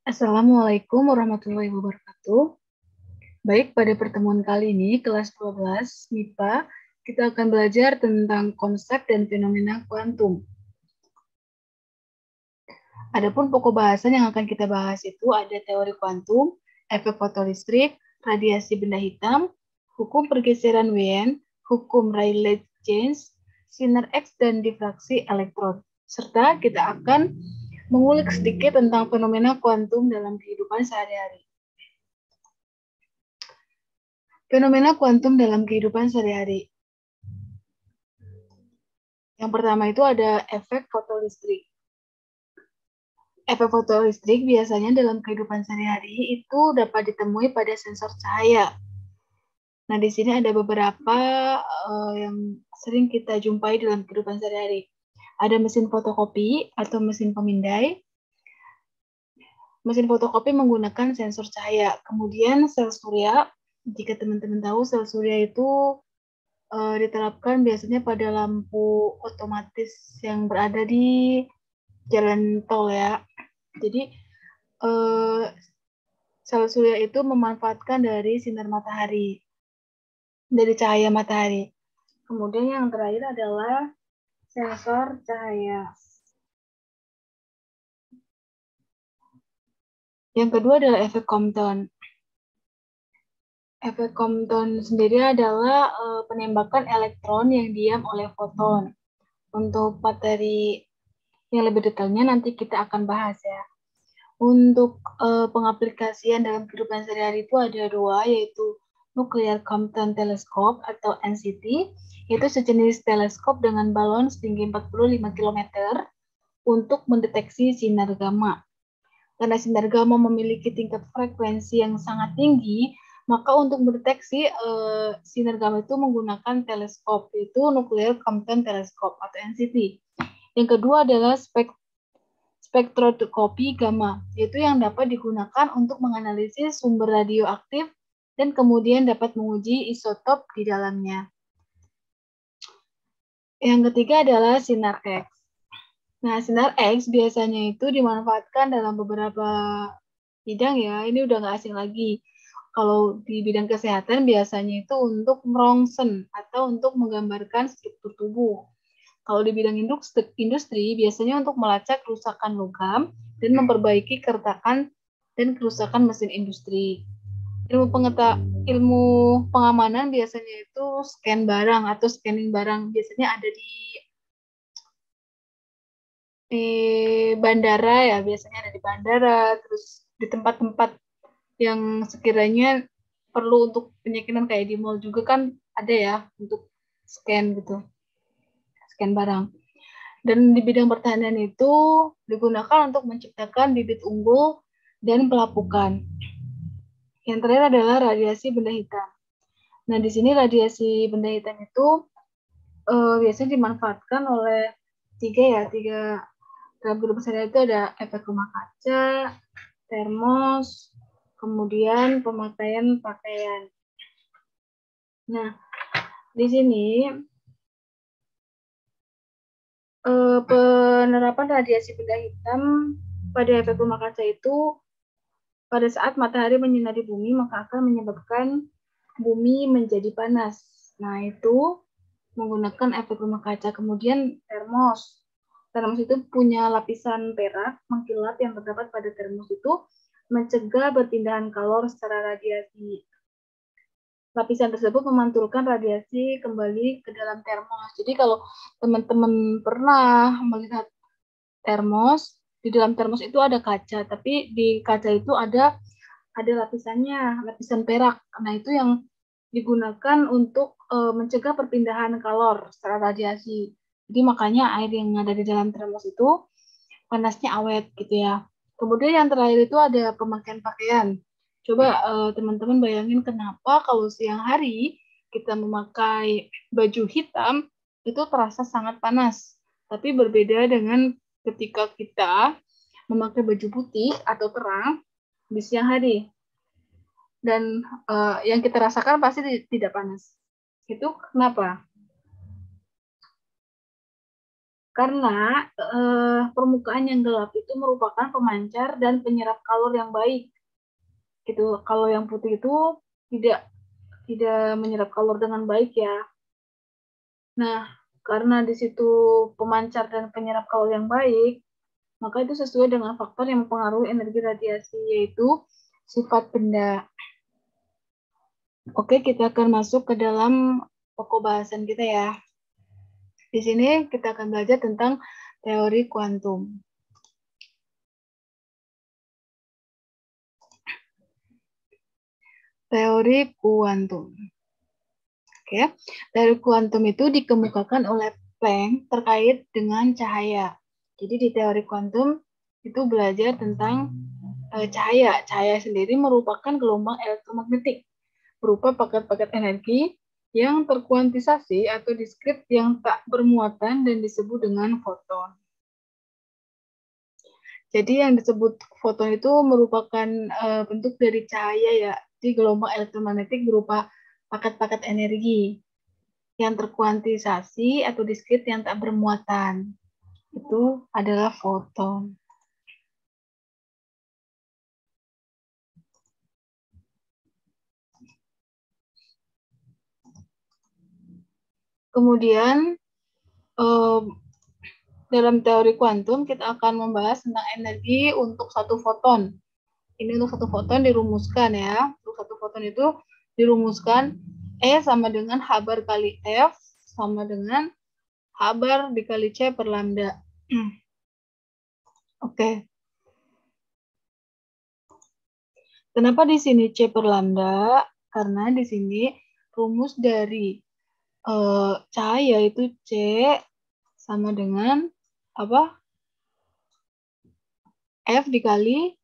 Assalamualaikum warahmatullahi wabarakatuh. Baik, pada pertemuan kali ini, kelas 12 MIPA, kita akan belajar tentang konsep dan fenomena kuantum. Adapun pokok bahasan yang akan kita bahas itu ada teori kuantum, efek fotolistrik, radiasi benda hitam, hukum pergeseran Wien, hukum Rayleigh-Jeans, sinar X dan difraksi elektron. Serta kita akan mengulik sedikit tentang fenomena kuantum dalam kehidupan sehari-hari. Fenomena kuantum dalam kehidupan sehari-hari. Yang pertama itu ada efek fotolistrik. Efek fotolistrik biasanya dalam kehidupan sehari-hari itu dapat ditemui pada sensor cahaya. Nah, di sini ada beberapa yang sering kita jumpai dalam kehidupan sehari-hari. Ada mesin fotokopi atau mesin pemindai. Mesin fotokopi menggunakan sensor cahaya. Kemudian sel surya, jika teman-teman tahu sel surya itu diterapkan biasanya pada lampu otomatis yang berada di jalan tol ya. Jadi sel surya itu memanfaatkan dari sinar matahari, dari cahaya matahari. Kemudian yang terakhir adalah sensor cahaya. Yang kedua adalah efek Compton. Efek Compton sendiri adalah penembakan elektron yang diam oleh foton. Untuk materi yang lebih detailnya nanti kita akan bahas ya. Untuk pengaplikasian dalam kehidupan sehari-hari itu ada dua, yaitu Nuclear Compton Telescope atau NCT, yaitu sejenis teleskop dengan balon setinggi 45 km untuk mendeteksi sinar gamma. Karena sinar gamma memiliki tingkat frekuensi yang sangat tinggi, maka untuk mendeteksi sinar gamma itu menggunakan teleskop, yaitu Nuclear Compton Telescope atau NCT. Yang kedua adalah spektroskopi gamma, yaitu yang dapat digunakan untuk menganalisis sumber radioaktif dan kemudian dapat menguji isotop di dalamnya. Yang ketiga adalah sinar X. Nah, sinar X biasanya itu dimanfaatkan dalam beberapa bidang ya. Ini udah nggak asing lagi. Kalau di bidang kesehatan biasanya itu untuk merongsen atau untuk menggambarkan struktur tubuh. Kalau di bidang industri biasanya untuk melacak kerusakan logam dan memperbaiki keretakan dan kerusakan mesin industri. Ilmu pengamanan biasanya itu scan barang atau scanning barang biasanya ada di bandara ya, biasanya ada di bandara, terus di tempat-tempat yang sekiranya perlu untuk penyekinan kayak di mall juga kan ada ya untuk scan gitu, scan barang. Dan di bidang pertanian itu digunakan untuk menciptakan bibit unggul dan pelapukan. Yang terakhir adalah radiasi benda hitam. Nah, di sini radiasi benda hitam itu biasanya dimanfaatkan oleh tiga dalam kehidupan sehari-hari itu ada efek rumah kaca, termos, kemudian pemakaian pakaian. Nah, di sini penerapan radiasi benda hitam pada efek rumah kaca itu pada saat matahari menyinari bumi maka akan menyebabkan bumi menjadi panas. Nah, itu menggunakan efek rumah kaca. Kemudian termos. Termos itu punya lapisan perak mengkilap yang terdapat pada termos itu mencegah perpindahan kalor secara radiasi. Lapisan tersebut memantulkan radiasi kembali ke dalam termos. Jadi kalau teman-teman pernah melihat termos, di dalam termos itu ada kaca, tapi di kaca itu ada lapisannya, lapisan perak. Nah, itu yang digunakan untuk mencegah perpindahan kalor secara radiasi. Jadi makanya air yang ada di dalam termos itu panasnya awet gitu ya. Kemudian yang terakhir itu ada pemakaian pakaian. Coba teman-teman bayangin kenapa kalau siang hari kita memakai baju hitam itu terasa sangat panas. Tapi berbeda dengan ketika kita memakai baju putih atau terang di siang hari. Dan yang kita rasakan pasti tidak panas. Itu kenapa? Karena permukaan yang gelap itu merupakan pemancar dan penyerap kalor yang baik. Gitu. Kalau yang putih itu tidak menyerap kalor dengan baik ya. Nah, karena di situ pemancar dan penyerap kalor yang baik, maka itu sesuai dengan faktor yang mempengaruhi energi radiasi, yaitu sifat benda. Oke, kita akan masuk ke dalam pokok bahasan kita ya. Di sini kita akan belajar tentang teori kuantum. Teori kuantum. Oke, teori kuantum itu dikemukakan oleh Planck terkait dengan cahaya. Jadi di teori kuantum itu belajar tentang cahaya. Cahaya sendiri merupakan gelombang elektromagnetik berupa paket-paket energi yang terkuantisasi atau diskrit yang tak bermuatan dan disebut dengan foton. Jadi yang disebut foton itu merupakan bentuk dari cahaya ya. Jadi gelombang elektromagnetik berupa paket-paket energi yang terkuantisasi atau diskrit yang tak bermuatan. Itu adalah foton. Kemudian dalam teori kuantum kita akan membahas tentang energi untuk satu foton. Ini untuk satu foton dirumuskan ya. Untuk satu foton itu dirumuskan E sama dengan H bar kali F sama dengan H bar dikali C per lambda. Oke. Kenapa di sini C per lambda? Karena di sini rumus dari cahaya itu C sama dengan apa? F dikali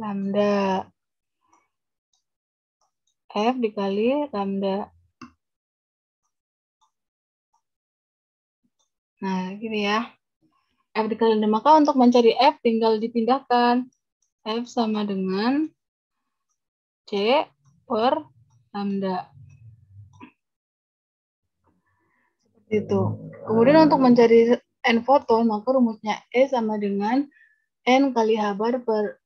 lambda. F dikali lambda. Nah, gini ya. F dikali lambda. Maka untuk mencari F tinggal dipindahkan. F sama dengan C per lambda. Itu. Kemudian untuk mencari N foton, maka rumusnya E sama dengan N kali H bar per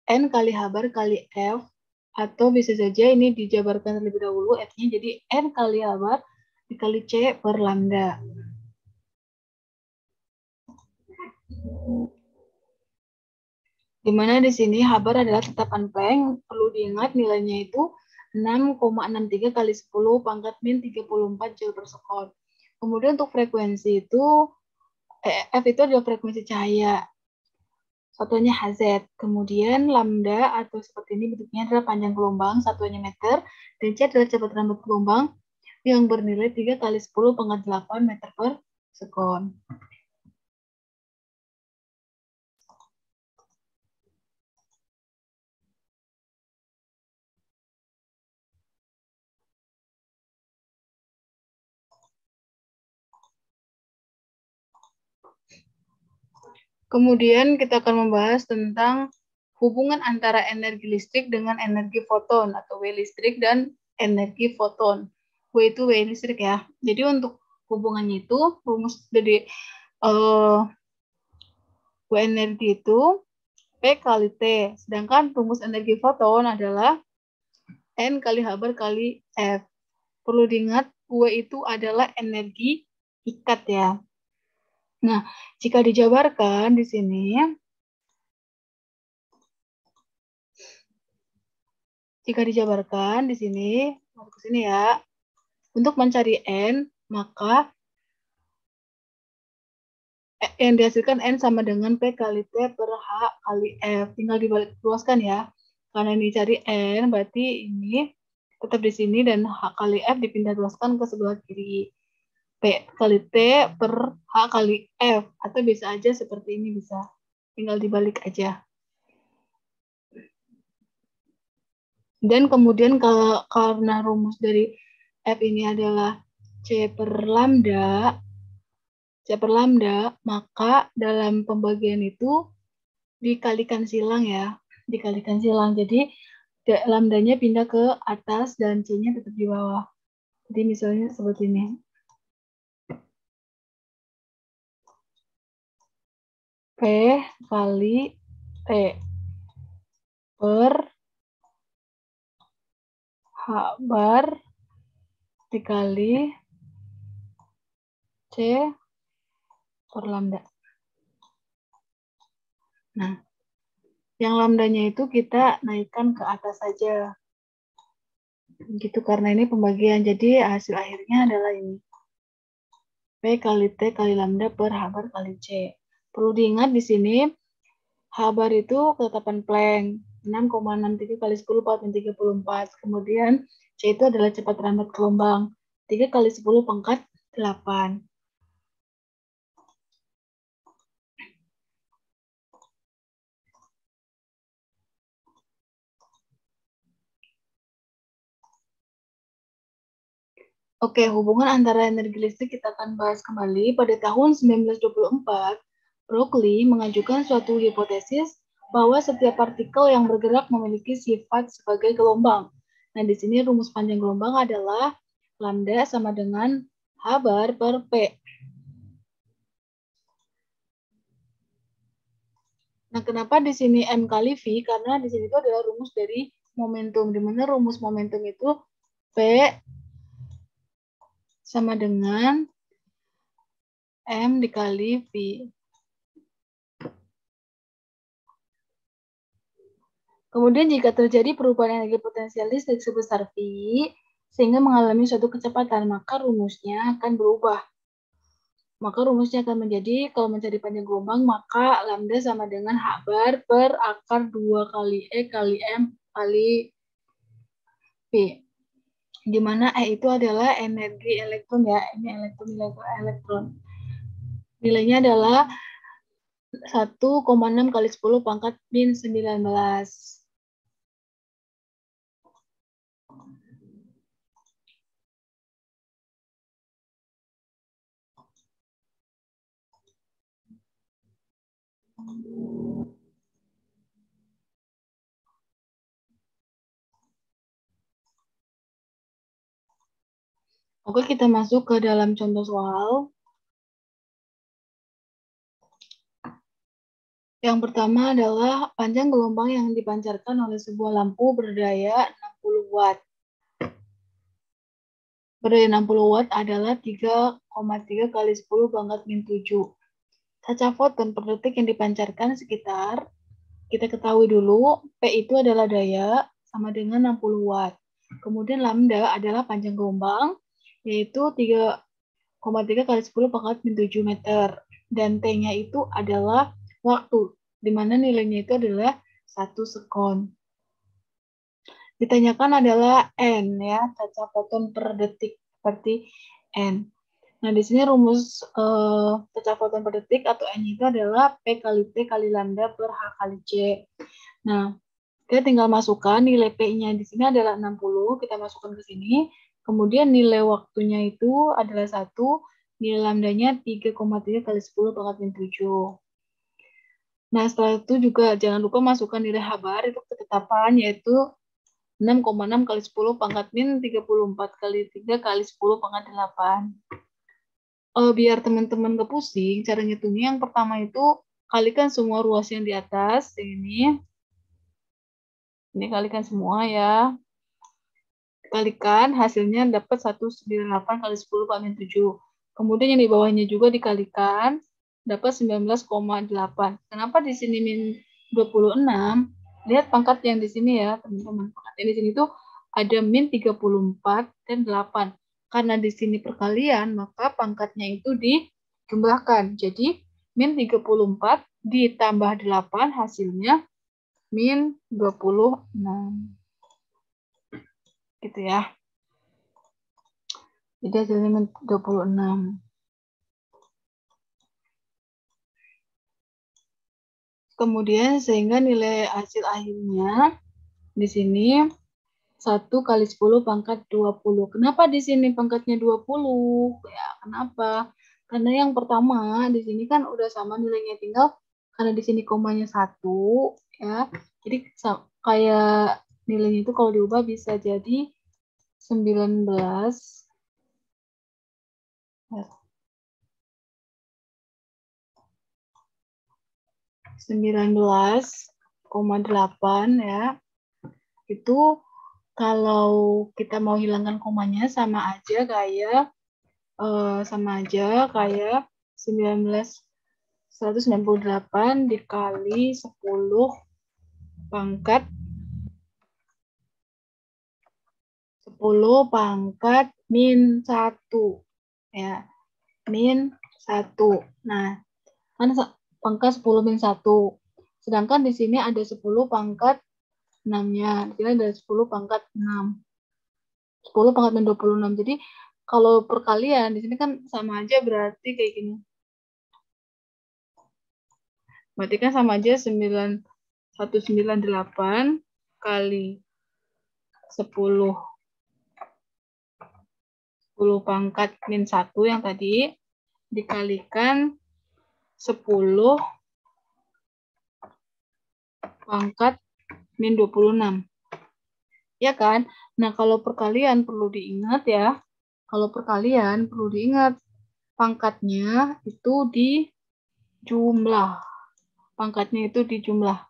N kali H bar kali F, atau bisa saja ini dijabarkan terlebih dahulu F-nya jadi N kali H bar dikali C per lambda. Dimana di sini H bar adalah tetapan Planck, perlu diingat nilainya itu 6,63 kali 10 pangkat min 34 Joule per sekon. Kemudian untuk frekuensi itu F itu adalah frekuensi cahaya. Satuannya Hz. Kemudian lambda atau seperti ini bentuknya adalah panjang gelombang, satuannya meter, dan C adalah cepat rambat gelombang yang bernilai 3 kali 10 pangkat 8 meter per sekon. Kemudian kita akan membahas tentang hubungan antara energi listrik dengan energi foton atau W listrik dan energi foton. W itu W listrik ya. Jadi untuk hubungannya itu rumus dari W energi itu P kali T. Sedangkan rumus energi foton adalah N kali H bar kali F. Perlu diingat W itu adalah energi ikat ya. Nah, jika dijabarkan di sini, masuk ke sini ya, untuk mencari N, maka yang dihasilkan N sama dengan P kali T per H kali F. Tinggal dibalik luaskan ya. Karena ini cari N, berarti ini tetap di sini dan H kali F dipindah luaskan ke sebelah kiri. P kali T per H kali F. Atau bisa aja seperti ini bisa. Tinggal dibalik aja. Dan kemudian karena rumus dari F ini adalah C per lambda, maka dalam pembagian itu dikalikan silang ya. Dikalikan silang. Jadi lambdanya pindah ke atas dan C-nya tetap di bawah. Jadi misalnya seperti ini. kali T per H bar dikali C per lambda. Nah, yang lambdanya itu kita naikkan ke atas saja. Gitu, karena ini pembagian. Jadi hasil akhirnya adalah ini. P kali T kali lambda per H bar kali C. Perlu diingat di sini, H bar itu ketetapan Planck. 6,63 kali 10 pangkat 34. Kemudian C itu adalah cepat rambat gelombang. 3 kali 10 pangkat 8. Oke, hubungan antara energi listrik kita akan bahas kembali. Pada tahun 1924, Berkeley mengajukan suatu hipotesis bahwa setiap partikel yang bergerak memiliki sifat sebagai gelombang. Nah, di sini rumus panjang gelombang adalah lambda sama dengan H bar per P. Nah, kenapa di sini M kali V? Karena di sini itu adalah rumus dari momentum. Di mana rumus momentum itu P sama dengan M dikali V. Kemudian jika terjadi perubahan energi potensial listrik sebesar V, sehingga mengalami suatu kecepatan, maka rumusnya akan berubah. Maka rumusnya akan menjadi, kalau mencari panjang gelombang, maka lambda sama dengan H bar per akar 2 kali E kali M kali V. Di mana E itu adalah energi elektron ya, ini elektron. Nilainya adalah 1,6 kali 10 pangkat min 19. Oke, kita masuk ke dalam contoh soal. Yang pertama adalah panjang gelombang yang dipancarkan oleh sebuah lampu berdaya 60 watt. Berdaya 60 watt adalah 3,3 kali 10 pangkat min 7. Kaca foton per detik yang dipancarkan sekitar, kita ketahui dulu, P itu adalah daya sama dengan 60 watt. Kemudian lambda adalah panjang gelombang, yaitu 3,3 kali 10 pangkat min 7 meter. Dan T-nya itu adalah waktu, di mana nilainya itu adalah 1 sekon. Ditanyakan adalah N ya, kaca foton per detik seperti N. Nah, di sini rumus kaca foton per detik atau N itu adalah P kali T kali lambda per H kali C. Nah, kita tinggal masukkan nilai P-nya di sini adalah 60, kita masukkan ke sini. Kemudian nilai waktunya itu adalah 1, nilai lambdanya 3,3 kali 10 pangkat min 7. Nah, setelah itu juga jangan lupa masukkan nilai H bar itu ketetapan, yaitu 6,6 kali 10 pangkat min 34 kali 3 kali 10 pangkat 8. Biar teman-teman gak pusing, cara ngitungnya yang pertama itu kalikan semua ruas yang di atas, ini kalikan semua ya. Kalikan, hasilnya dapat 198 kali 10 pangkat min 7. Kemudian yang di bawahnya juga dikalikan, dapat 19,8. Kenapa di sini min 26? Lihat pangkat yang di sini ya, teman-teman. Pangkat yang di sini tuh ada min 34 dan 8. Karena di sini perkalian, maka pangkatnya itu dijumlahkan. Jadi, min 34 ditambah 8 hasilnya min 26. Gitu ya. Jadi hasilnya min 26. Kemudian sehingga nilai hasil akhirnya di sini 1 kali 10 pangkat 20. Kenapa di sini pangkatnya 20? Ya, kenapa? Karena yang pertama di sini kan udah sama nilainya, tinggal karena di sini komanya 1 ya. Jadi kayak nilainya itu kalau diubah bisa jadi 19 ya. 19,8 ya. Itu kalau kita mau hilangkan komanya sama aja kayak 198 dikali 10 pangkat 10 min 1 ya, min 1. Nah, kan pangkat 10 min 1. Sedangkan di sini ada 10 pangkat 6-nya. Di sini ada 10 pangkat 6. 10 pangkat min 26. Jadi kalau perkalian di sini kan sama aja, berarti kayak gini. Berarti kan sama aja 198 kali 10 pangkat min 1 yang tadi dikalikan 10 pangkat min 26. Ya kan? Nah, kalau perkalian perlu diingat ya. Kalau perkalian perlu diingat pangkatnya itu di jumlah. Pangkatnya itu di jumlah.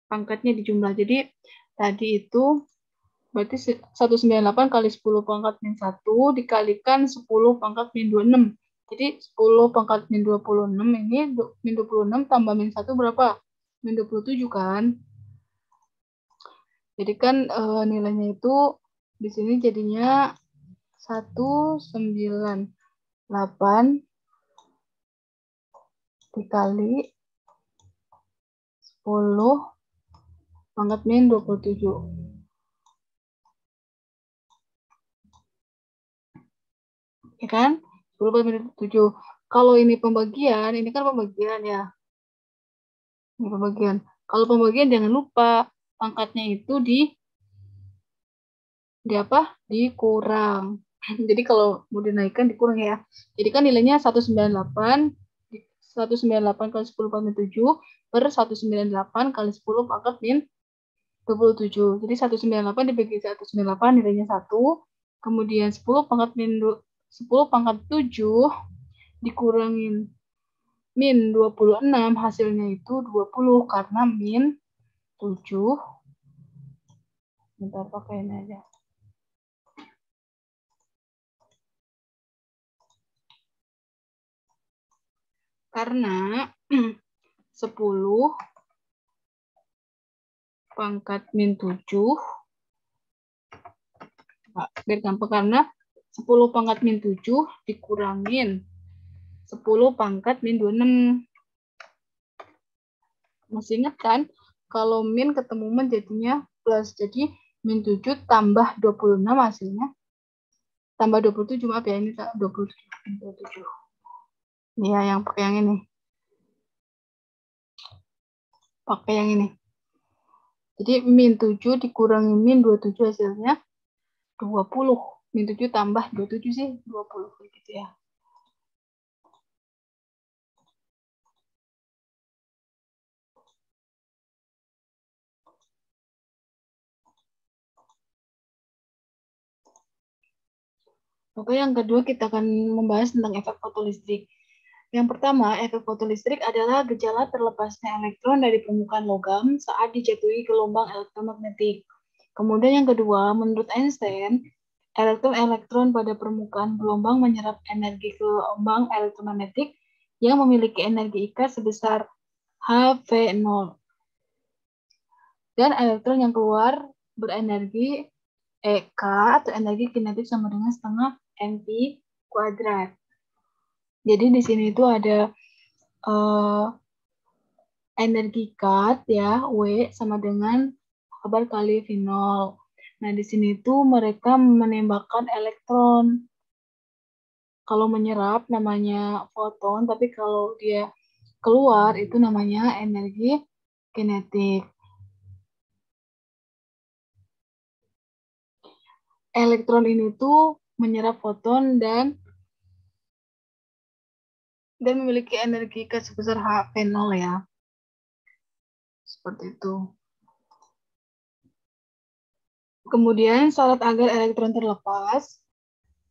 Pangkatnya di jumlah. Jadi tadi itu berarti 198 kali 10 pangkat min 1 dikalikan 10 pangkat min 26. Jadi 10 pangkat min 26 ini min 26 tambah min 1 berapa? Min 27 kan? Jadi kan nilainya itu di sini jadinya 198 dikali 10 pangkat min 27. Ya kan? 10 pangkat min 27. Kalau ini pembagian, ini kan pembagian ya. Ini pembagian. Kalau pembagian jangan lupa pangkatnya itu di apa? Dikurang. Jadi kalau mau dinaikkan dikurang ya. Jadi kan nilainya 198 kali 10 pangkat min 7 per 198 kali 10 pangkat min 27. Jadi 198 dibagi 198 nilainya 1. Kemudian 10 pangkat min 10 pangkat 7 dikurangin min 26, hasilnya itu 20 karena min 7. Bentar, pakai ini aja. Karena 10 pangkat min 7, biar gampang, karena 10 pangkat min 7 dikurangin 10 pangkat min 26. Masih ingat kan? Kalau min ketemu min jadinya plus. Jadi min 7 tambah 26 hasilnya. Tambah 27, maaf ya, ini 27. Ini ya, yang pakai yang ini. Pakai yang ini. Jadi min 7 dikurangi min 27 hasilnya 20. Min 7 tambah 27 sih 20 gitu ya. Oke, yang kedua kita akan membahas tentang efek fotolistrik. Yang pertama, efek fotolistrik adalah gejala terlepasnya elektron dari permukaan logam saat dijatuhi gelombang elektromagnetik. Kemudian yang kedua, menurut Einstein, elektron-elektron pada permukaan gelombang menyerap energi gelombang elektromagnetik yang memiliki energi ikat sebesar HV0. Dan elektron yang keluar berenergi EK atau energi kinetik sama dengan setengah mv kuadrat. Jadi di sini itu ada energi kat ya, W sama dengan kabar kali V0. Nah, di sini itu mereka menembakkan elektron. Kalau menyerap namanya foton, tapi kalau dia keluar itu namanya energi kinetik. Elektron ini tuh menyerap foton dan memiliki energi kat sebesar HV0 ya. Seperti itu. Kemudian syarat agar elektron terlepas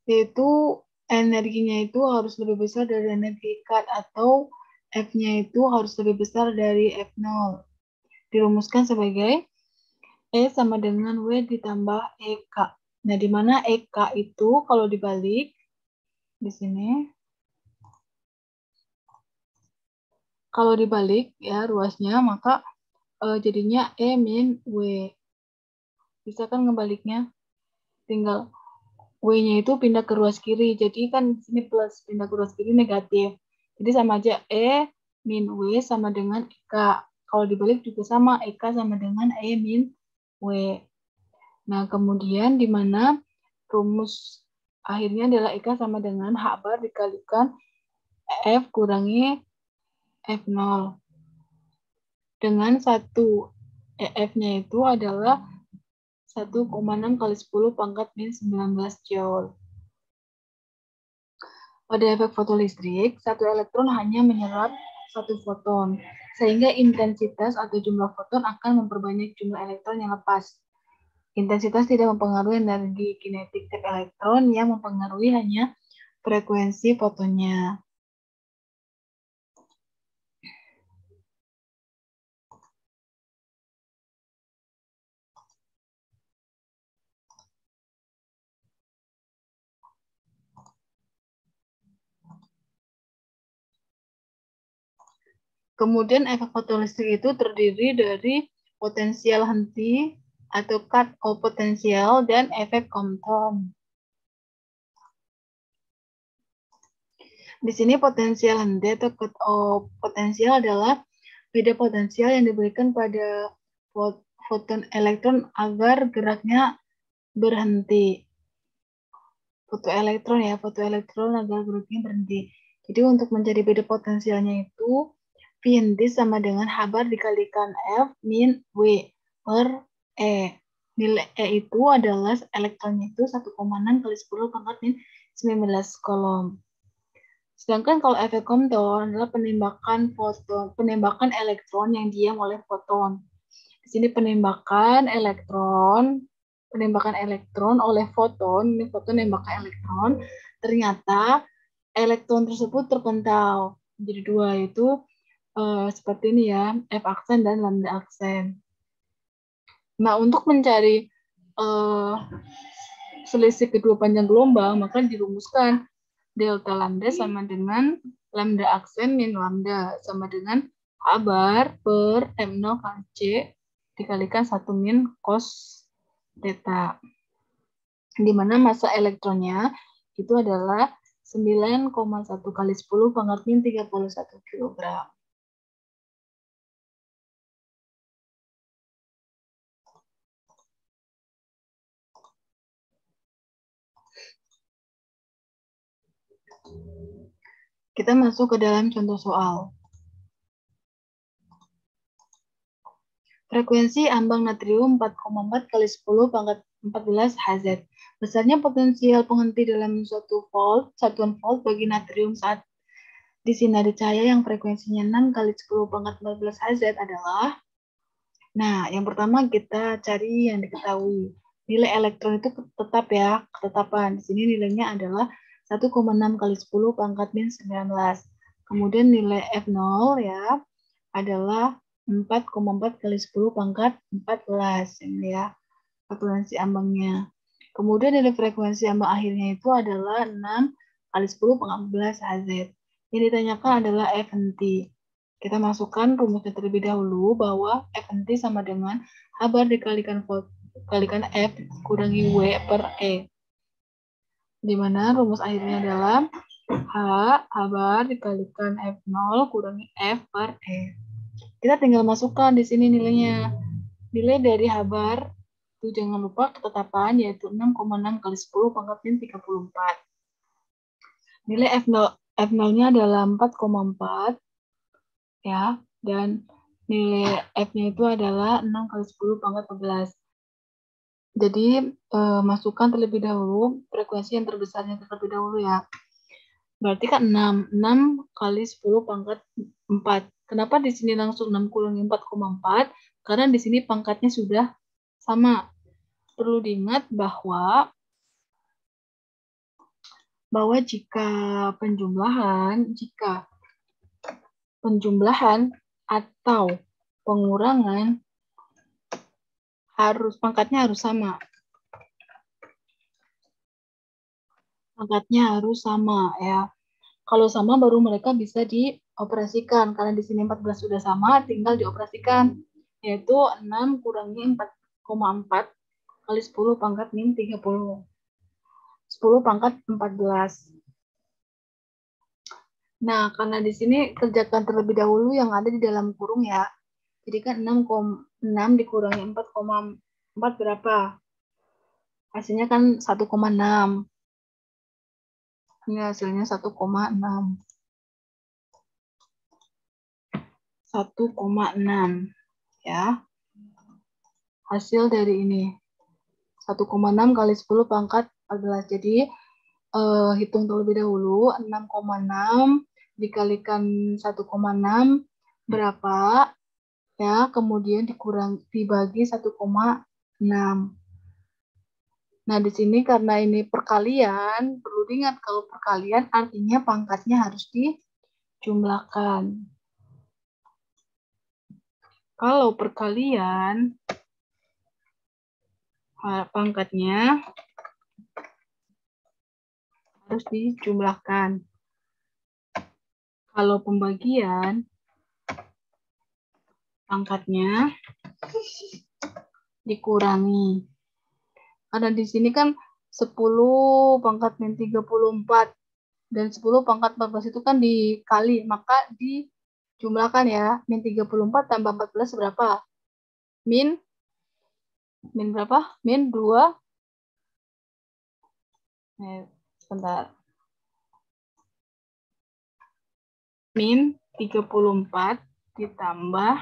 yaitu energinya itu harus lebih besar dari energi ikat atau F-nya itu harus lebih besar dari F0. Dirumuskan sebagai E sama dengan W ditambah EK. Nah, di mana EK itu kalau dibalik di sini, kalau dibalik ya ruasnya, maka jadinya E min W. Bisa kan ngebaliknya? Tinggal W-nya itu pindah ke ruas kiri. Jadi kan di sini plus, pindah ke ruas kiri negatif. Jadi sama aja E min W sama dengan EK. Kalau dibalik juga sama, EK sama dengan E min W. Nah, kemudian di mana rumus akhirnya adalah EK sama dengan H bar dikalikan F kurangi F0. Dengan 1 EF-nya itu adalah 1,6 kali 10 pangkat min 19 Joule. Pada efek fotolistrik, satu elektron hanya menyerap satu foton, sehingga intensitas atau jumlah foton akan memperbanyak jumlah elektron yang lepas. Intensitas tidak mempengaruhi energi kinetik tiap elektron, yang mempengaruhi hanya frekuensi fotonnya. Kemudian efek fotolistrik itu terdiri dari potensial henti atau cut-off potensial dan efek Compton. Di sini potensial henti atau cut-off potensial adalah beda potensial yang diberikan pada foton elektron agar geraknya berhenti. Fotoelektron agar geraknya berhenti. Jadi untuk mencari beda potensialnya itu V henti sama dengan H bar dikalikan F min W per E. Nilai E itu adalah elektronnya itu 1,6 kali 10 pangkat min 19 kolom. Sedangkan kalau efek Compton adalah penembakan elektron yang diam oleh foton. Di sini penembakan elektron oleh foton, ini foton nembakan elektron, ternyata elektron tersebut terpental. Jadi dua itu seperti ini ya, F aksen dan lambda aksen. Nah, untuk mencari selisih kedua panjang gelombang, maka dirumuskan delta lambda sama dengan lambda aksen min lambda sama dengan H bar per M0 kali C dikalikan 1 min cos theta. Di mana massa elektronnya itu adalah 9,1 kali 10 pangkat min 31 kg. Kita masuk ke dalam contoh soal. Frekuensi ambang natrium 4,4 kali 10 pangkat 14 Hz. Besarnya potensial penghenti dalam suatu satuan volt bagi natrium saat disinari cahaya yang frekuensinya 6 kali 10 pangkat 14 Hz adalah, nah yang pertama kita cari yang diketahui. Nilai elektron itu tetap ya, ketetapan. Di sini nilainya adalah 1,6 kali 10 pangkat min 19. Kemudian nilai F0 ya adalah 4,4 kali 10 pangkat 14 ini ya, frekuensi ambangnya. Kemudian nilai frekuensi ambang akhirnya itu adalah 6 kali 10 pangkat 14 Hz. Yang ditanyakan adalah F henti. Kita masukkan rumusnya terlebih dahulu bahwa F henti sama dengan H bar dikalikan F kurangi W per E. Di mana rumus akhirnya adalah H bar dikalikan F0 kurangi F per E. Kita tinggal masukkan di sini nilainya. Nilai dari H bar itu jangan lupa ketetapan yaitu 6,6 kali 10 pangkat min 34. Nilai F0-nya adalah 4,4 ya, dan nilai F-nya itu adalah 6 kali 10 pangkat 14. Jadi masukkan terlebih dahulu frekuensi yang terbesarnya terlebih dahulu ya. Berarti kan 6 kali 10 pangkat 4. Kenapa di sini langsung 6 kurangi 4,4? Karena di sini pangkatnya sudah sama. Perlu diingat bahwa jika penjumlahan atau pengurangan pangkatnya harus sama. Pangkatnya harus sama ya. Kalau sama baru mereka bisa dioperasikan. Karena di sini 14 sudah sama, tinggal dioperasikan. Yaitu 6 kurangi 4,4 kali 10 pangkat min 30. 10 pangkat 14. Nah, karena di sini kerjakan terlebih dahulu yang ada di dalam kurung ya. Jadi kan 6 dikurangi 4,4 berapa? Hasilnya kan 1,6. Ini hasilnya 1,6. 1,6 ya. Hasil dari ini 1,6 kali 10 pangkat 14. Jadi hitung terlebih dahulu 6,6 dikalikan 1,6 berapa ya, kemudian dibagi 1,6. Nah, di sini karena ini perkalian, perlu diingat kalau perkalian artinya pangkatnya harus dijumlahkan. Kalau perkalian, pangkatnya harus dijumlahkan. Kalau pembagian, pangkatnya dikurangi. Karena di sini kan 10 pangkat min 34 dan 10 pangkat 14 itu kan dikali, maka dijumlahkan ya. Min 34 tambah 14 berapa? Min berapa? Min 2. Sebentar. Min 34 ditambah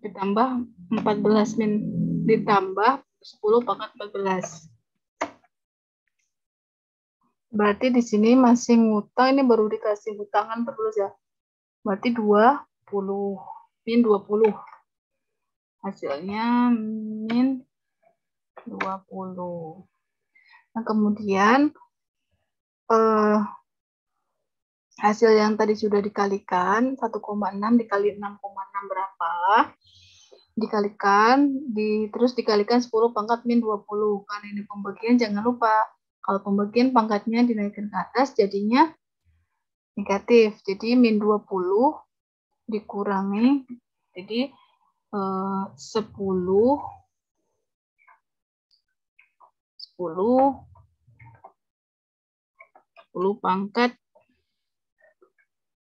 14 min ditambah 10 pangkat 14. Berarti di sini masih ngutang, ini baru dikasih ngutangan terus ya. Berarti 20 min 20. Hasilnya min 20. Nah, kemudian hasil yang tadi sudah dikalikan 1,6 dikali 6,6 berapa? Dikalikan, terus dikalikan 10 pangkat min 20. Karena ini pembagian, jangan lupa. Kalau pembagian pangkatnya dinaikkan ke atas, jadinya negatif. Jadi min 20 dikurangi, jadi 10 pangkat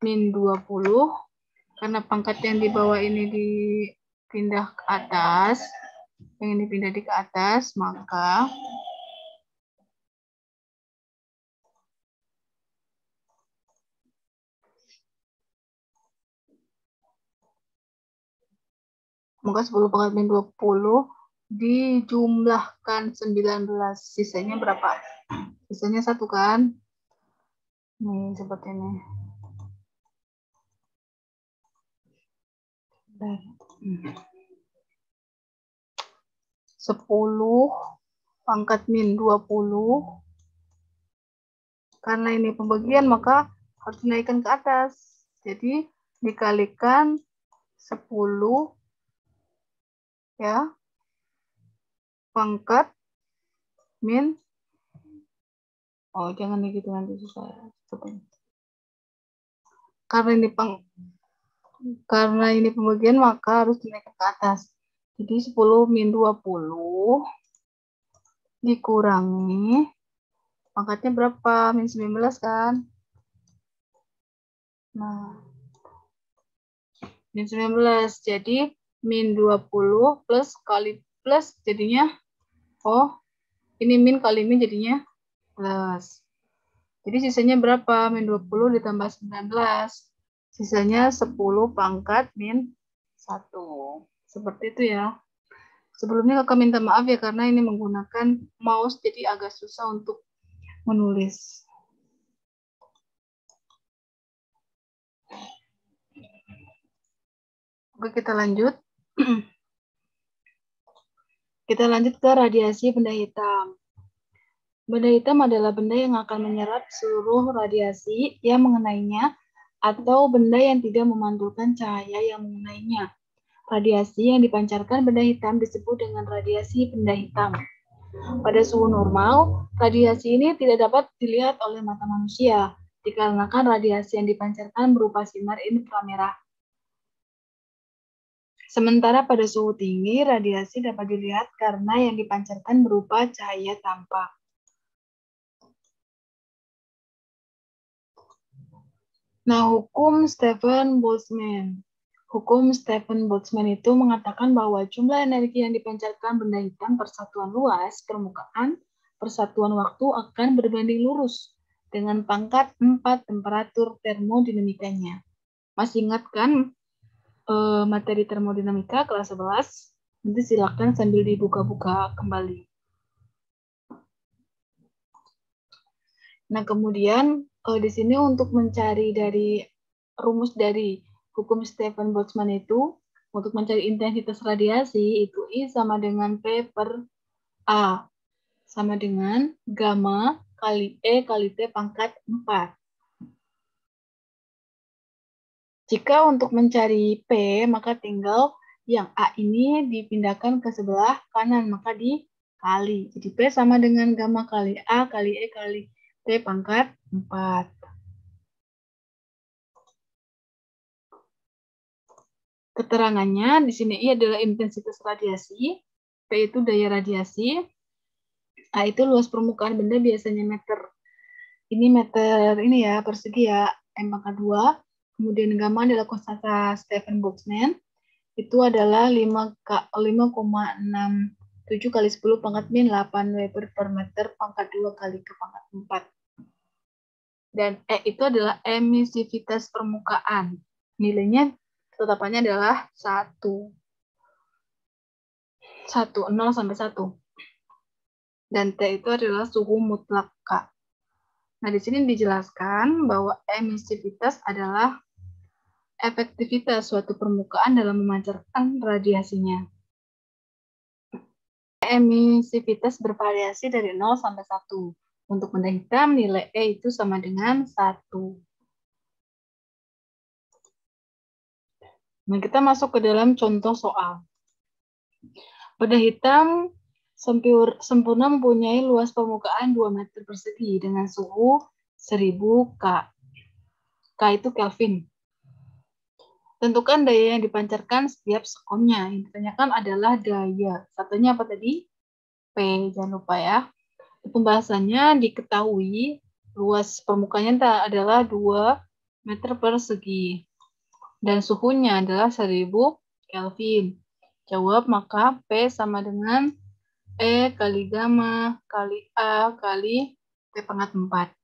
min 20. Karena pangkat yang di bawah ini dipindah ke atas, yang ini pindah ke atas, maka maka 10 pangkat min 20 dijumlahkan 19. Sisanya berapa? Sisanya 1 kan? Nih, seperti ini. 10 pangkat min 20. Karena ini pembagian, maka harus dinaikkan ke atas. Jadi, dikalikan 10 ya, pangkat min, jangan begitu nanti susah. Karena ini pembagian, maka harus dinaikkan ke atas. Jadi 10 min 20 dikurangi pangkatnya berapa? Min 19 kan? Nah, min 19. Jadi min 20 plus kali plus jadinya, ini min kali min jadinya plus. Jadi sisanya berapa? Min 20 ditambah 19. Sisanya 10 pangkat min 1. Seperti itu ya. Sebelumnya kakak minta maaf ya karena ini menggunakan mouse jadi agak susah untuk menulis. Oke, kita lanjut. Kita lanjut ke radiasi benda hitam. Benda hitam adalah benda yang akan menyerap seluruh radiasi yang mengenainya atau benda yang tidak memantulkan cahaya yang mengenainya. Radiasi yang dipancarkan benda hitam disebut dengan radiasi benda hitam. Pada suhu normal, radiasi ini tidak dapat dilihat oleh mata manusia, dikarenakan radiasi yang dipancarkan berupa sinar inframerah. Sementara pada suhu tinggi, radiasi dapat dilihat karena yang dipancarkan berupa cahaya tampak. Nah, hukum Stephen Boltzmann. Hukum Stephen Boltzmann itu mengatakan bahwa jumlah energi yang dipancarkan benda hitam per satuan luas permukaan per satuan waktu akan berbanding lurus dengan pangkat 4 temperatur termodinamikanya. Masih ingat kan materi termodinamika kelas 11? Nanti silakan sambil dibuka-buka kembali. Nah, kemudian di sini untuk mencari dari rumus dari hukum Stephen Boltzmann itu, untuk mencari intensitas radiasi, itu I sama dengan P per A, sama dengan gamma kali E kali T pangkat 4. Jika untuk mencari P, maka tinggal yang A ini dipindahkan ke sebelah kanan, maka dikali. Jadi P sama dengan gamma kali A kali E kali T pangkat 4. Keterangannya di sini I adalah intensitas radiasi, P itu daya radiasi, A itu luas permukaan benda biasanya meter. Ini meter ini ya, persegi ya, M pangkat 2. Kemudian gamma adalah konstan Stephen Boltzmann. Itu adalah 5,67 kali 10 pangkat min 8 Weber per meter pangkat 2 kali ke pangkat 4. Dan E itu adalah emisivitas permukaan. Nilainya tetapannya adalah 1. 0 sampai 1. Dan T itu adalah suhu mutlak K. Nah, di sini dijelaskan bahwa emisivitas adalah efektivitas suatu permukaan dalam memancarkan radiasinya. Emisivitas bervariasi dari 0 sampai 1. Untuk benda hitam, nilai E itu sama dengan 1. Nah, kita masuk ke dalam contoh soal. Benda hitam sempurna mempunyai luas permukaan 2 meter persegi dengan suhu 1000 K. K itu Kelvin. Tentukan daya yang dipancarkan setiap sekonnya. Yang ditanyakan adalah daya. Satunya apa tadi? P, jangan lupa ya. Pembahasannya diketahui luas permukaannya adalah 2 meter persegi. Dan suhunya adalah 1000 Kelvin. Jawab, maka P sama dengan E kali gamma kali A kali T pangkat 4.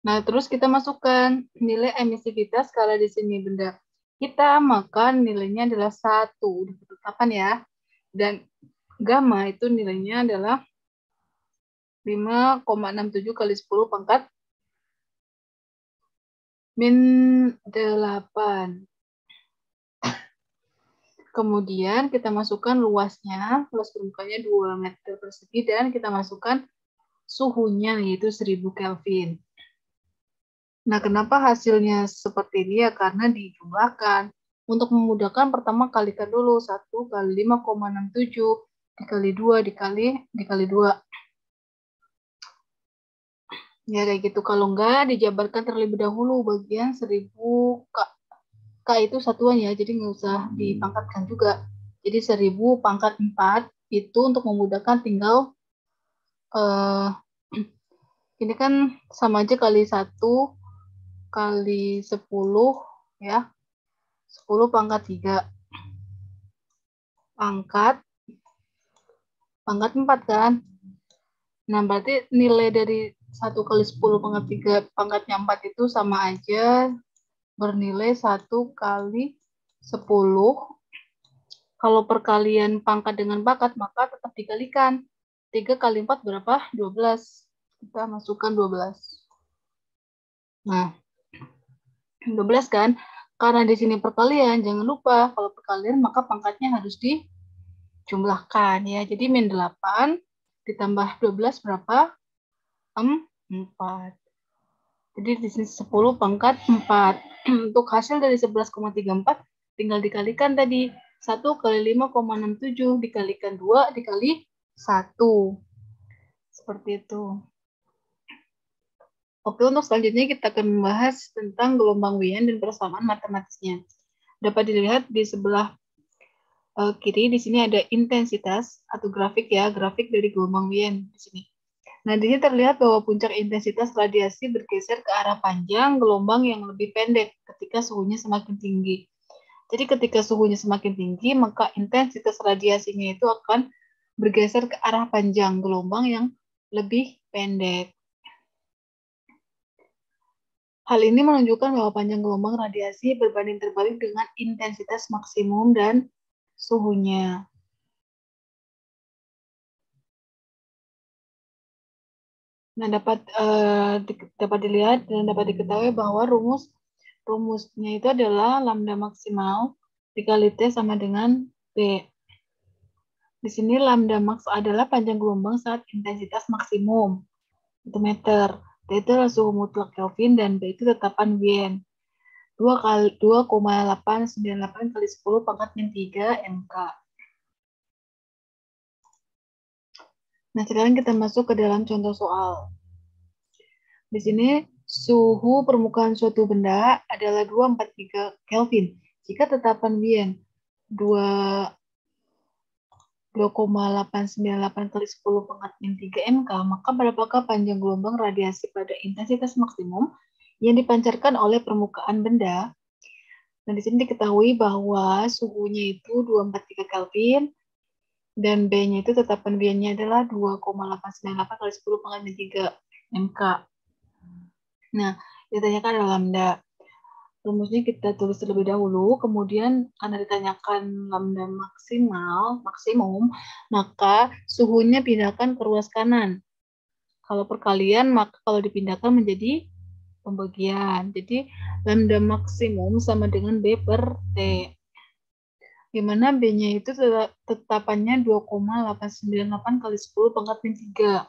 Nah, terus kita masukkan nilai emisivitas karena di sini benda hitam, maka nilainya adalah 1. Udah ketetapan ya. Dan gamma itu nilainya adalah 5,67 kali 10 pangkat min 8. Kemudian kita masukkan luasnya, luas permukaannya 2 meter persegi, dan kita masukkan suhunya, yaitu 1000 Kelvin. Nah, kenapa hasilnya seperti ini ya? Karena dijumlahkan. Untuk memudahkan, pertama kalikan dulu. 1 kali 5,67 dikali 2 dikali 2. Ya, kayak gitu. Kalau enggak, dijabarkan terlebih dahulu bagian 1000 K. K itu satuan ya, jadi nggak usah dipangkatkan juga. Jadi 1000 pangkat 4 itu untuk memudahkan tinggal ini kan sama aja kali 1 kali 10 ya. 10 pangkat 3 pangkat 4 kan. Nah, berarti nilai dari 1 kali 10 pangkat 3 pangkatnya 4 itu sama aja bernilai 1 kali 10. Kalau perkalian pangkat dengan pangkat, maka tetap dikalikan. 3 kali 4 berapa? 12. Kita masukkan 12. Nah, 12 kan? Karena di sini perkalian, jangan lupa kalau perkalian maka pangkatnya harus dijumlahkan ya. Jadi min 8 ditambah 12 berapa? 4. Jadi di sini 10 pangkat 4. Untuk hasil dari 11,34 tinggal dikalikan tadi. 1 kali 5,67 dikalikan 2 dikali 1. Seperti itu. Oke, untuk selanjutnya kita akan membahas tentang gelombang Wien dan persamaan matematisnya. Dapat dilihat di sebelah kiri di sini ada intensitas atau grafik ya, grafik dari gelombang Wien di sini. Nah, di sini terlihat bahwa puncak intensitas radiasi bergeser ke arah panjang gelombang yang lebih pendek ketika suhunya semakin tinggi. Jadi ketika suhunya semakin tinggi, maka intensitas radiasinya itu akan bergeser ke arah panjang gelombang yang lebih pendek. Hal ini menunjukkan bahwa panjang gelombang radiasi berbanding terbalik dengan intensitas maksimum dan suhunya. Nah, dapat dilihat dan dapat diketahui bahwa rumusnya itu adalah lambda maksimal dikali T sama dengan B. Di sini lambda max adalah panjang gelombang saat intensitas maksimum, itu meter. T itu adalah suhu mutlak Kelvin dan B itu tetapan Wien. 2,898 kali 10 pangkat min 3 MK. Nah, sekarang kita masuk ke dalam contoh soal. Di sini suhu permukaan suatu benda adalah 243 Kelvin. Jika tetapan Wien 2,898 kali 10 pangkat min 3 MK, maka berapakah panjang gelombang radiasi pada intensitas maksimum yang dipancarkan oleh permukaan benda? Nah, di sini diketahui bahwa suhunya itu 243 Kelvin dan B-nya itu tetapan Wien-nya adalah 2,898 kali 10 pangkat min 3 MK. Nah, ditanyakan ada lambda. Rumusnya kita tulis terlebih dahulu, kemudian karena ditanyakan lambda maksimum, maka suhunya pindahkan ke ruas kanan. Kalau perkalian, maka kalau dipindahkan menjadi pembagian. Jadi, lambda maksimum sama dengan B per T. Di mana B-nya itu tetapannya 2,898 kali 10 pangkat min 3.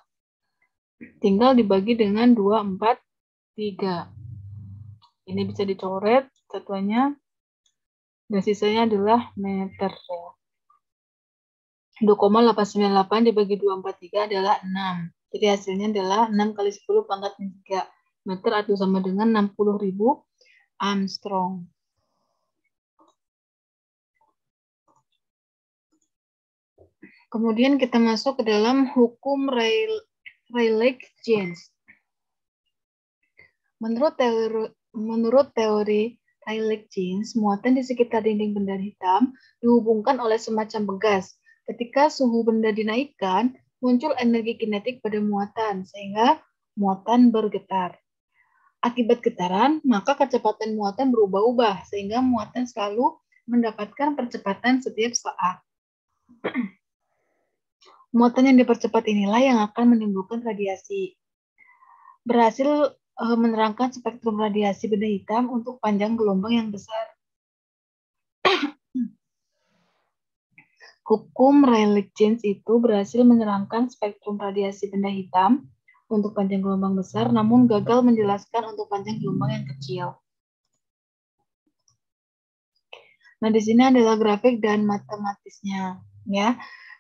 Tinggal dibagi dengan 243. Ini bisa dicoret satuannya. Dan sisanya adalah meter. 2,898 dibagi 243 adalah 6. Jadi hasilnya adalah 6 kali 10 pangkat min 3 meter atau sama dengan 60.000 Armstrong. Kemudian kita masuk ke dalam hukum Rayleigh-Jeans. Menurut teori Rayleigh-Jeans, muatan di sekitar dinding benda hitam dihubungkan oleh semacam pegas. Ketika suhu benda dinaikkan, muncul energi kinetik pada muatan, sehingga muatan bergetar. Akibat getaran, maka kecepatan muatan berubah-ubah, sehingga muatan selalu mendapatkan percepatan setiap saat. Muatan yang dipercepat inilah yang akan menimbulkan radiasi. Berhasil menerangkan spektrum radiasi benda hitam untuk panjang gelombang yang besar. Hukum Rayleigh-Jeans itu berhasil menerangkan spektrum radiasi benda hitam untuk panjang gelombang besar, namun gagal menjelaskan untuk panjang gelombang yang kecil. Nah, di sini adalah grafik dan matematisnya, ya.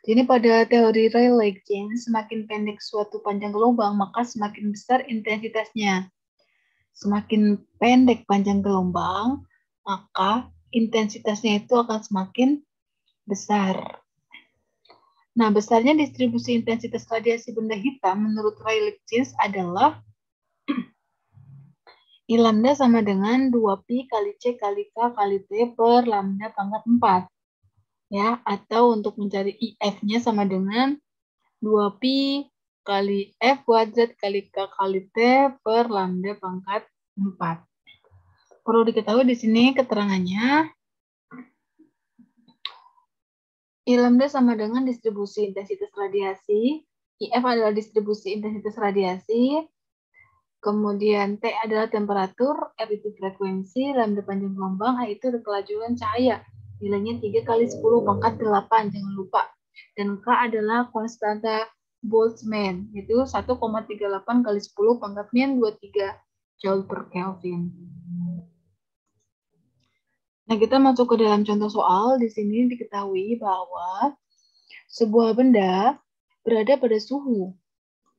Jadi pada teori Rayleigh-Jeans, semakin pendek suatu panjang gelombang, maka semakin besar intensitasnya. Semakin pendek panjang gelombang, maka intensitasnya itu akan semakin besar. Nah, besarnya distribusi intensitas radiasi benda hitam menurut Rayleigh-Jeans adalah I lambda sama dengan 2pi kali C kali K kali T per lambda pangkat 4. Ya, atau untuk mencari IF-nya sama dengan 2pi kali F kuadrat kali K kali T per lambda pangkat 4. Perlu diketahui di sini keterangannya, I lambda sama dengan distribusi intensitas radiasi, IF adalah distribusi intensitas radiasi, kemudian T adalah temperatur, R itu frekuensi, lambda panjang gelombang, A itu kelajuan cahaya. Nilainya 3 kali 10 pangkat 8, jangan lupa. Dan K adalah konstanta Boltzmann, itu 1,38 kali 10 pangkat min 23. Joule per Kelvin. Nah, kita masuk ke dalam contoh soal. Di sini diketahui bahwa sebuah benda berada pada suhu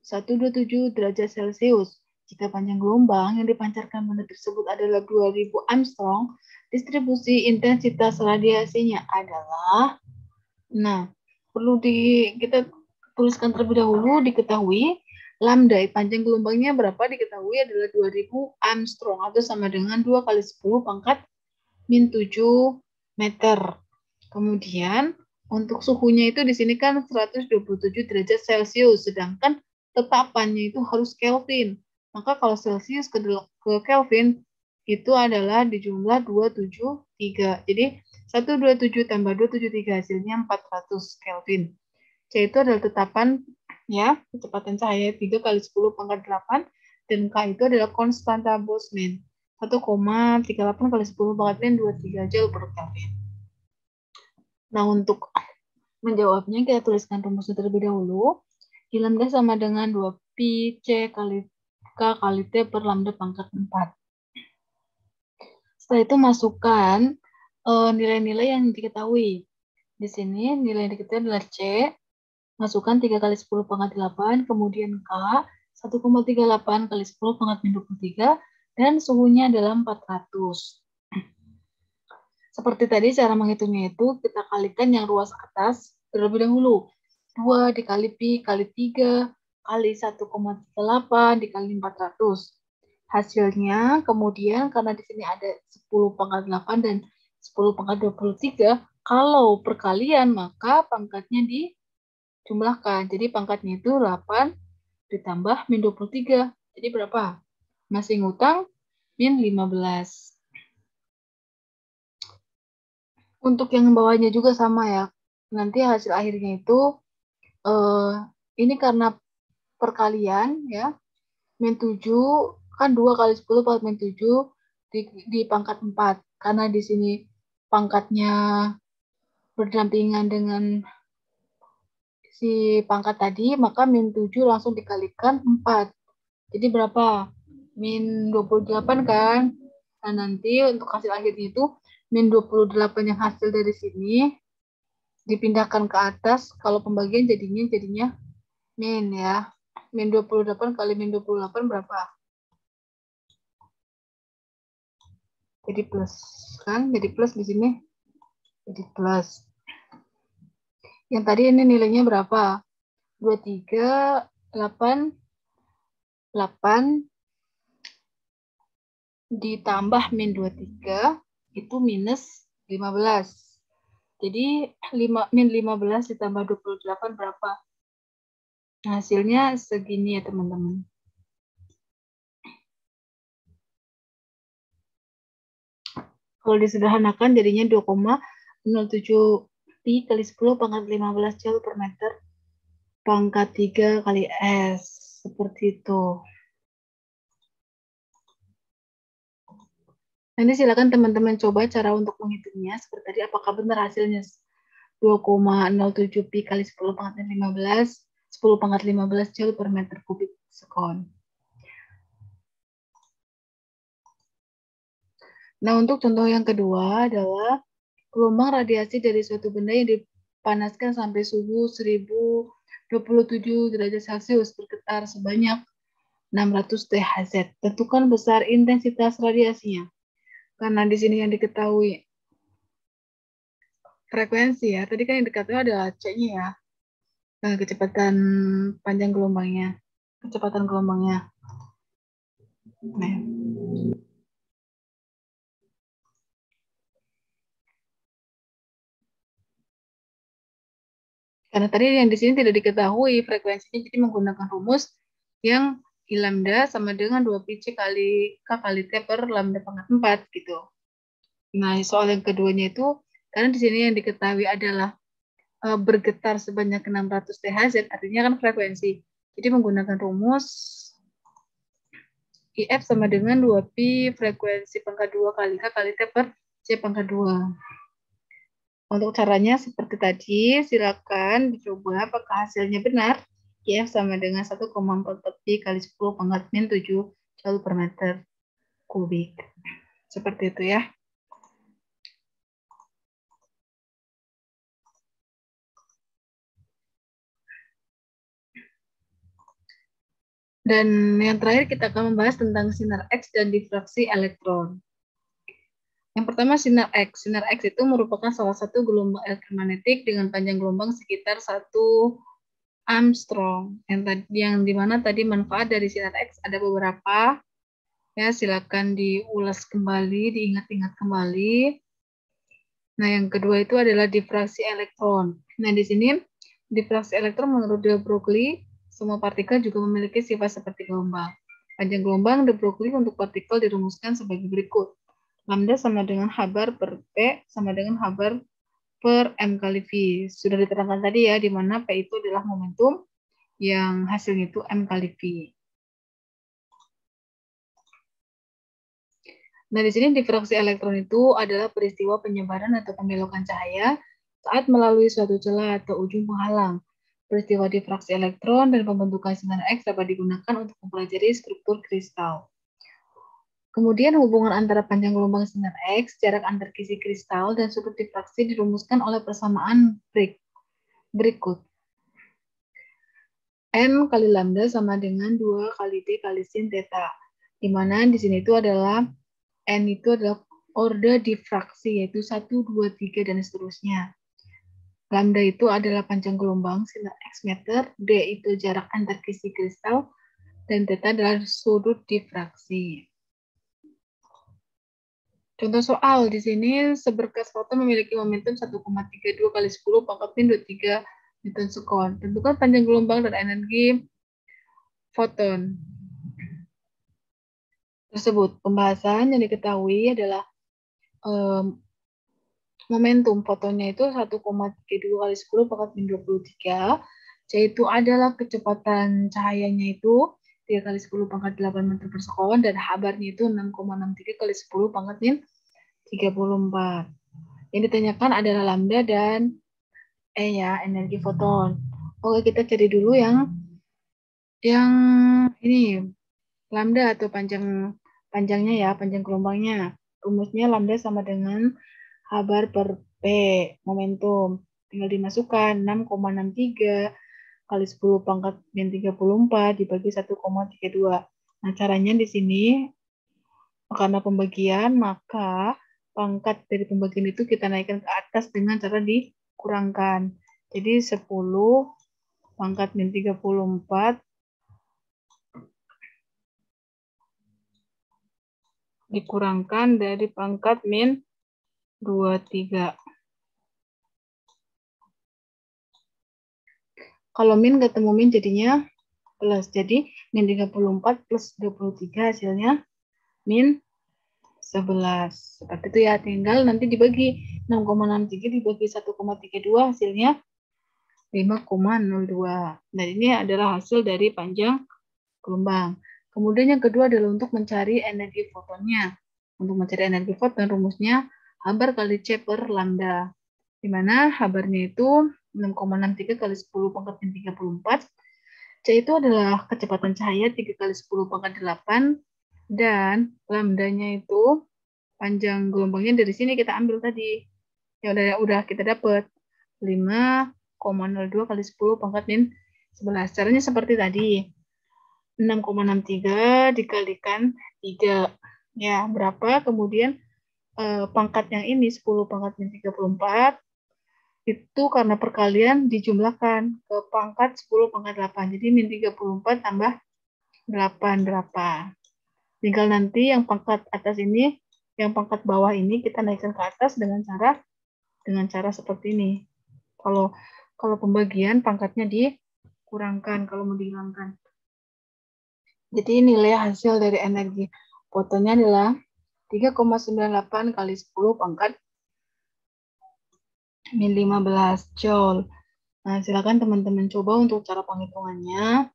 127 derajat Celcius. Jika panjang gelombang yang dipancarkan benda tersebut adalah 2000 Armstrong, distribusi intensitas radiasinya adalah, nah, perlu kita tuliskan terlebih dahulu, diketahui lambda panjang gelombangnya berapa, diketahui adalah 2000 Armstrong atau sama dengan 2 kali 10 pangkat min 7 meter. Kemudian untuk suhunya itu di sini kan 127 derajat Celcius, sedangkan tetapannya itu harus Kelvin. Maka kalau Celsius ke Kelvin itu adalah di jumlah 273. Jadi 127 tambah 273 hasilnya 400 Kelvin. C itu adalah tetapan ya, kecepatan cahaya 3 kali 10 pangkat 8 dan K itu adalah konstanta Boltzmann 1,38 kali 10 pangkat min 23 Joule per Kelvin. Nah, untuk menjawabnya kita tuliskan rumusnya terlebih dahulu. I lambda sama dengan 2pi C kali K kali T per lambda pangkat 4. Setelah itu masukkan nilai-nilai yang diketahui. Di sini nilai yang diketahui adalah C, masukkan 3 kali 10 pangkat 8, kemudian K 1,38 kali 10 pangkat min 23, dan suhunya adalah 400. Seperti tadi cara menghitungnya itu kita kalikan yang ruas atas terlebih dahulu. 2 dikali pi kali 3 kali 1,38 dikali 400. Hasilnya kemudian karena di sini ada 10 pangkat 8 dan 10 pangkat 23, kalau perkalian maka pangkatnya dijumlahkan. Jadi pangkatnya itu 8 ditambah min 23. Jadi berapa? Masih ngutang min 15. Untuk yang bawahnya juga sama ya. Nanti hasil akhirnya itu ini karena perkalian ya. Min 7 kan 2 kali 10 pangkat min 7 di pangkat 4. Karena di sini pangkatnya berdampingan dengan si pangkat tadi, maka min 7 langsung dikalikan 4. Jadi berapa? Min 28 kan? Nah, nanti untuk hasil akhirnya itu min 28 yang hasil dari sini dipindahkan ke atas. Kalau pembagian jadinya min ya. Min 28 kali min 28 berapa? Jadi plus kan? Jadi plus di sini. Jadi plus. Yang tadi ini nilainya berapa? 23, 8 ditambah min 23 itu minus 15. Jadi min 15 ditambah 28 berapa? Nah, hasilnya segini ya teman-teman. Kalau disederhanakan jadinya 2,07 pi kali 10 pangkat 15 Joule per meter pangkat 3 kali S. Seperti itu. Nanti silakan teman-teman coba cara untuk menghitungnya. Seperti tadi, apakah benar hasilnya 2,07 pi kali 10 pangkat 15, 10 pangkat 15 Joule per meter kubik sekon. Nah, untuk contoh yang kedua adalah gelombang radiasi dari suatu benda yang dipanaskan sampai suhu 1027 derajat Celcius bergetar sebanyak 600 THz. Tentukan besar intensitas radiasinya. Karena di sini yang diketahui frekuensi ya. Tadi kan yang diketahui adalah C-nya ya. Nah, kecepatan panjang gelombangnya. Kecepatan gelombangnya. Nah. Karena tadi yang di sini tidak diketahui frekuensinya, jadi menggunakan rumus yang I lambda sama dengan 2pi C kali K kali T per lambda pangkat 4 gitu. Nah, soal yang keduanya itu, karena di sini yang diketahui adalah bergetar sebanyak 600 THz, artinya kan frekuensi. Jadi menggunakan rumus IF sama dengan 2pi frekuensi pangkat 2 kali K kali T per C pangkat 2. Untuk caranya seperti tadi, silakan dicoba apakah hasilnya benar. IF sama dengan 1,44 pi kali 10 pangkat min 7 Joule per meter. kubik. Seperti itu ya. Dan yang terakhir kita akan membahas tentang sinar X dan difraksi elektron. Yang pertama sinar X. Sinar X itu merupakan salah satu gelombang elektromagnetik dengan panjang gelombang sekitar 1 Armstrong. Yang dimana tadi manfaat dari sinar X ada beberapa. Ya, silakan diulas kembali, diingat-ingat kembali. Nah, yang kedua itu adalah difraksi elektron. Nah, di sini difraksi elektron menurut de Broglie, semua partikel juga memiliki sifat seperti gelombang. Panjang gelombang de Broglie untuk partikel dirumuskan sebagai berikut. Lambda sama dengan H bar per P sama dengan H bar per M kali V. Sudah diterangkan tadi ya, di mana P itu adalah momentum, yang hasilnya itu M kali V. Nah, di sini difraksi elektron itu adalah peristiwa penyebaran atau pembelokan cahaya saat melalui suatu celah atau ujung penghalang. Peristiwa difraksi elektron dan pembentukan sinar X dapat digunakan untuk mempelajari struktur kristal. Kemudian hubungan antara panjang gelombang sinar X, jarak antar kisi kristal, dan sudut difraksi dirumuskan oleh persamaan berikut. N kali lambda sama dengan 2 kali D kali sin theta. Di mana di sini itu adalah N itu adalah orde difraksi, yaitu 1, 2, 3, dan seterusnya. Lambda itu adalah panjang gelombang sinar X meter, D itu jarak antar kisi kristal, dan theta adalah sudut difraksi. Contoh soal, di sini seberkas foton memiliki momentum 1,32 kali 10 pangkat min 23 Newton sekon. Tentukan panjang gelombang dan energi foton tersebut. Pembahasan yang diketahui adalah momentum fotonnya itu 1,32 kali 10 pangkat min 23, yaitu adalah kecepatan cahayanya itu 3 kali 10 pangkat 8 meter per sekon, dan H-barnya itu 6,63 kali 10 pangkat min 34. Yang ditanyakan adalah lambda dan ya, energi foton. Oke, kita cari dulu yang ini, lambda atau panjangnya ya, panjang gelombangnya. Rumusnya lambda sama dengan H bar per P, momentum. Tinggal dimasukkan 6,63 kali 10 pangkat min 34 dibagi 1,32. Nah, caranya di sini, karena pembagian, maka pangkat dari pembagian itu kita naikkan ke atas dengan cara dikurangkan. Jadi 10 pangkat min 34 dikurangkan dari pangkat min 23. Kalau min ketemu min jadinya plus. Jadi min 34 plus 23 hasilnya min 11. Seperti itu ya, tinggal nanti dibagi 6,63 dibagi 1,32 hasilnya 5,02. Nah, ini adalah hasil dari panjang gelombang. Kemudian yang kedua adalah untuk mencari energi fotonnya. Untuk mencari energi foton, rumusnya H bar kali C per lambda. Di mana H barnya itu 6,63 kali 10 pangkat min 34. C itu adalah kecepatan cahaya 3 kali 10 pangkat 8. Dan lambdanya itu panjang gelombangnya dari sini kita ambil tadi. Ya udah kita dapat 5,02 kali 10 pangkat min 11. Caranya seperti tadi. 6,63 dikalikan 3. Ya, berapa? Kemudian pangkat yang ini 10 pangkat min 34 itu karena perkalian dijumlahkan ke pangkat 10 pangkat 8. Jadi min 34 tambah 8 berapa? Tinggal nanti yang pangkat atas ini, yang pangkat bawah ini kita naikkan ke atas dengan cara seperti ini. Kalau pembagian pangkatnya dikurangkan kalau mau dihilangkan. Jadi nilai hasil dari energi fotonnya adalah 3,98 kali 10 pangkat min 15 joule. Nah, silakan teman-teman coba untuk cara penghitungannya.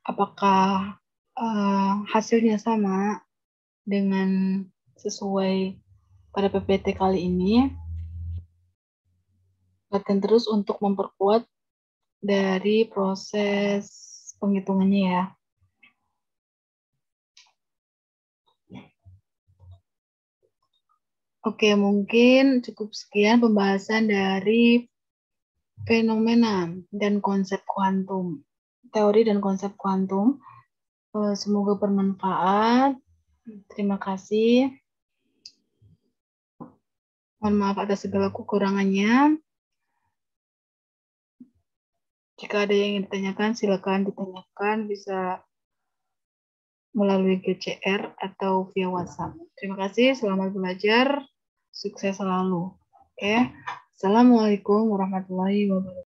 Apakah hasilnya sama dengan sesuai pada PPT kali ini? Latihan terus untuk memperkuat dari proses penghitungannya ya. Oke, mungkin cukup sekian pembahasan dari fenomena dan konsep kuantum, teori dan konsep kuantum. Semoga bermanfaat. Terima kasih. Mohon maaf atas segala kekurangannya. Jika ada yang ingin ditanyakan, silakan ditanyakan, bisa melalui GCR atau via WhatsApp. Terima kasih, selamat belajar, sukses selalu. Oke, Assalamualaikum warahmatullahi wabarakatuh.